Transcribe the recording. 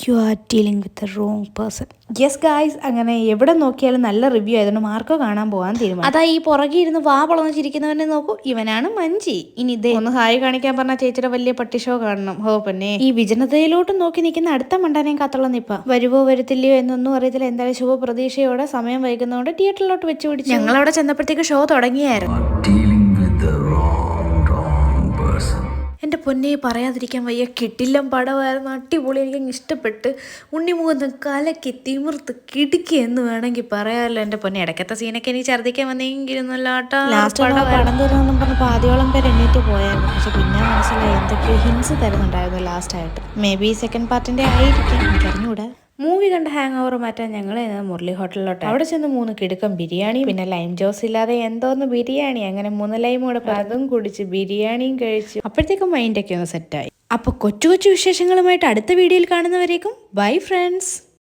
You are dealing with the wrong person. Yes guys, അങ്ങനെ എവിടെ നോക്കിയാലും നല്ല റിവ്യൂ ആയതുകൊണ്ട് മാർക്കോ കാണാൻ പോകാൻ തീരുമാനം. അതാ ഈ പുറകെ ഇരുന്ന് വാ വളർന്ന് ചിരിക്കുന്നവനെ നോക്കൂ, ഇവനാണ് മഞ്ചി. ഇനി ഇതേ ഒന്ന് ഹായ് കാണിക്കാൻ പറഞ്ഞ ചേച്ചിയുടെ വലിയ പട്ടി ഷോ കാണണം. ഹോ പിന്നെ ഈ വിജനതയിലോട്ട് നോക്കി നിൽക്കുന്ന അടുത്ത മണ്ടാനെയും കാത്തുള്ള നിപ്പ വരുവോ വരത്തില്ലയോ എന്നൊന്നും അറിയത്തില്ല. എന്തായാലും ശുഭ പ്രതീക്ഷയോടെ സമയം വൈകുന്നതുകൊണ്ട് തിയേറ്ററിലോട്ട് വെച്ച് പിടിച്ചു. ഞങ്ങളവിടെ ചെന്നപ്പോഴത്തേക്ക് ഷോ തുടങ്ങിയായിരുന്നു. എൻ്റെ പൊന്നെ പറയാതിരിക്കാൻ വയ്യ, കിട്ടില്ലം പടമായിരുന്നു, അടിപൊളി, എനിക്ക് ഇഷ്ടപ്പെട്ട്. ഉണ്ണിമുഖത്ത് കലക്കി തിമിർത്ത് കിടുക്കി എന്ന് വേണമെങ്കിൽ പറയാമല്ലോ. എൻ്റെ പൊന്നെ ഇടയ്ക്കത്തെ സീനൊക്കെ എനിക്ക് ഛർദ്ദിക്കാൻ വന്നെങ്കിലൊന്നുമല്ല കേട്ടോ. ലാസ്റ്റ് പടം തീർന്നെന്നും പറഞ്ഞപ്പോൾ ആദ്യോളം പേര് എണ്ണീറ്റ് പോയായിരുന്നു. പക്ഷെ പിന്നെ മനസ്സിലായി എന്തൊക്കെയോ ഹിൻസ് തരുന്നുണ്ടായിരുന്നു ലാസ്റ്റായിട്ട്. മേ ബി സെക്കൻഡ് പാർട്ടിൻ്റെ ആയിരിക്കും, എനിക്കറിഞ്ഞൂടാ. മൂവി കണ്ട് ഹാങ് ഓവർ മാറ്റാൻ ഞങ്ങൾ മുരളി ഹോട്ടലിലോട്ട് അവിടെ ചെന്ന് 3 കിടുക്കം ബിരിയാണി, പിന്നെ ലൈം ജ്യൂസ് ഇല്ലാതെ എന്തോന്ന് ബിരിയാണി, അങ്ങനെ 3 ലൈം കൂടെ അതും കുടിച്ച് ബിരിയാണിയും കഴിച്ചു. അപ്പോഴത്തേക്കും മൈൻഡൊക്കെ ഒന്ന് സെറ്റായി. അപ്പോൾ കൊച്ചു കൊച്ചു വിശേഷങ്ങളുമായിട്ട് അടുത്ത വീഡിയോയിൽ കാണുന്നവരേക്കും ബൈ ഫ്രണ്ട്സ്.